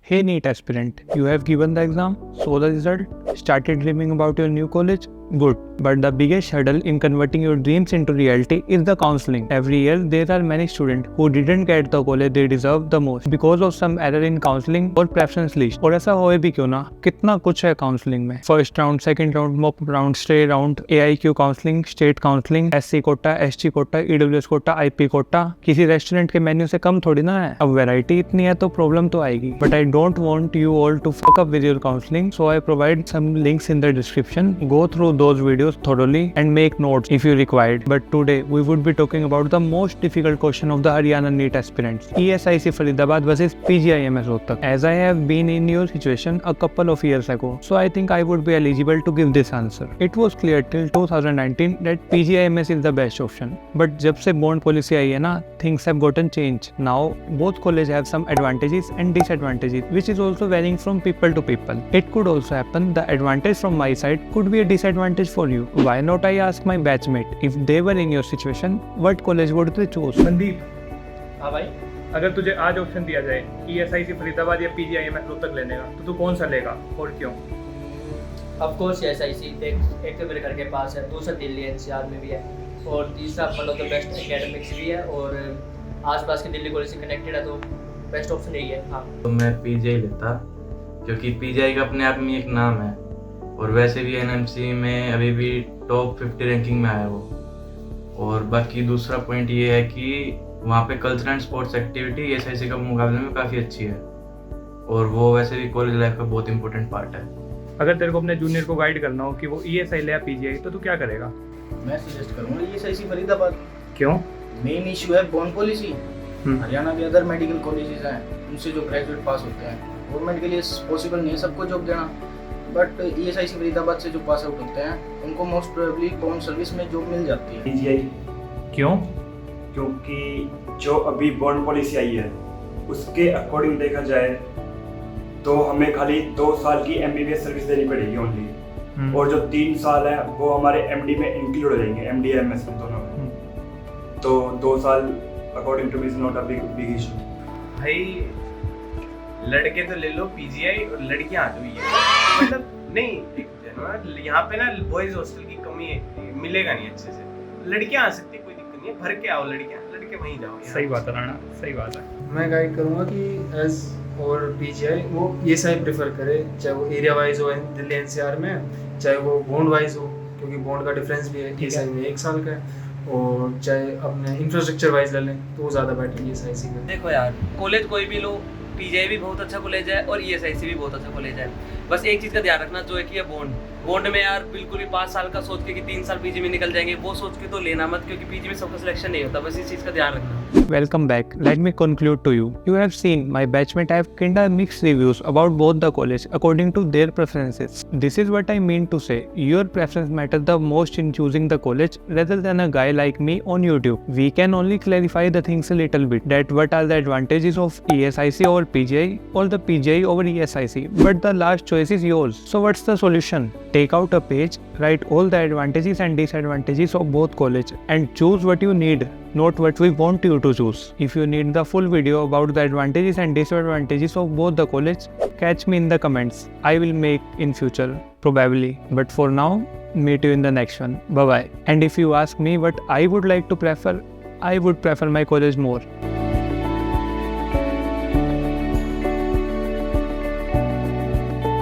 Hey NEET aspirant, you have given the exam, saw the result, started dreaming about your new college? Good. But the biggest hurdle in converting your dreams into reality is the counseling. Every year, there are many students who didn't get the college they deserve the most because of some error in counseling or preference list. और ऐसा होए भी क्यों ना, कितना कुछ है counselling में. First round, second round, mock round, stay round, AIQ counselling, state counselling, SC quota, ST quota, EWS quota, IP quota. किसी रेस्टोरेंट के मेन्यू से कम थोड़ी ना है. अब वैरायटी इतनी है तो प्रॉब्लम तो आएगी. But I don't want you all to fuck up with your counselling, so I provide some links in the description. Go through those videos thoroughly and make notes if you required. But today we would be talking about the most difficult question of the Haryana NEET aspirants: ESIC Faridabad versus PGIMS Rohtak. As I have been in your situation a couple of years ago, so I think I would be eligible to give this answer. It was clear till 2019 that PGIMS is the best option. But जब से bond policy आई है ना, things have gotten changed. Now both colleges have some advantages and disadvantages, which is also varying from people to people. It could also happen the advantage from my side could be a disadvantage for you. Why not I ask my batchmate if they were in your situation, what college would they choose? Sandeep, हाँ भाई, अगर तुझे आज option दिया जाए ESIC Faridabad या PGIMS Rohtak लेने का, तो तू कौन सा लेगा और क्यों? ऑफ कोर्स ESIC एक तो मेरे घर के पास है, दूसरा दिल्ली NCR में भी है और तीसरा one of the best academics भी है और आसपास के दिल्ली कॉलेज से कनेक्टेड है, तो बेस्ट ऑप्शन यही है. हाँ, तो मैं PGI लेता क्योंकि PGI का अपने आप में एक नाम है और वैसे भी NMC में अभी भी टॉप 50 रैंकिंग में आया वो. और बाकी दूसरा पॉइंट ये है कि वहाँ पे cultural and sports activity ESIC का मुकाबले में काफ़ी अच्छी है और वो वैसे भी कॉलेज लाइफ का बहुत इंपॉर्टेंट पार्ट है. अगर तेरे को अपने जूनियर को गाइड करना हो कि वो ESI ले या PGI, तो तू क्या करेगा? मैं सजेस्ट करूंगा ESIC फरीदाबाद. क्यों? मेन इशू है बॉन्ड पॉलिसी. हरियाणा के अदर मेडिकल कॉलेजेस हैं, उनसे जो ग्रेजुएट पास होते हैं, गवर्नमेंट के लिए पॉसिबल नहीं है सबको जॉब देना. बट ESIC फरीदाबाद से जो पास आउट होते हैं उनको मोस्ट प्रोबेबली बॉन्ड सर्विस में जॉब मिल जाती है. PGI क्यों? क्योंकि जो अभी बॉन्ड पॉलिसी आई है उसके अकॉर्डिंग देखा जाए तो हमें खाली 2 साल की MBBS सर्विस देनी पड़ेगी ओनली, और जो 3 साल है वो हमारे MD में इंक्लूड हो जाएंगे, MD MS में दोनों में. तो 2 साल according to me is not a big issue. भाई लड़के तो ले लो PGI और लड़कियां आ जाओ मतलब नहीं, यहाँ पे ना बॉयज हॉस्टल की कमी मिलेगा नहीं अच्छे से. लड़कियां आ सकती, कोई दिक्कत नहीं है, भर के आओ लड़कियां, लड़के वहीं जाओ. सही बात है राणा, सही बात है. मैं गाइड करूँगा कि एज और PGI वो ESI प्रेफर करे, चाहे वो एरिया वाइज हो दिल्ली NCR में, चाहे वो बॉन्ड वाइज हो क्योंकि बॉन्ड का डिफरेंस भी है, ESI में 1 साल का है, और चाहे अपने इंफ्रास्ट्रक्चर वाइज ले लें तो वो ज़्यादा बेटर है ESIC में. देखो यार, कॉलेज कोई भी लो, PGI भी बहुत अच्छा कॉलेज है और ESIC भी बहुत अच्छा कॉलेज है. बस एक चीज़ का ध्यान रखना जो है कि ये बॉन्ड में यार बिल्कुल भी 5 साल का सोच के कि 3 साल PG में निकल जाएंगे, वो सोच के तो लेना मत, क्योंकि PG में सबका सिलेक्शन नहीं होता. बस इस चीज़ का ध्यान रखना. Welcome back. Let me conclude to you. You have seen my batchmate have kinda mixed reviews about both the college according to their preferences. This is what I mean to say. Your preference matters the most in choosing the college rather than a guy like me on YouTube. We can only clarify the things a little bit. That what are the advantages of ESIC over PGI or the PGI over ESIC. But the last choice is yours. So what's the solution? Take out a page, write all the advantages and disadvantages of both college and choose what you need, not what we want you to choose. If you need the full video about the advantages and disadvantages of both the college, catch me in the comments. I will make in future, probably. But for now, meet you in the next one. Bye bye. And if you ask me what I would like to prefer, I would prefer my college more.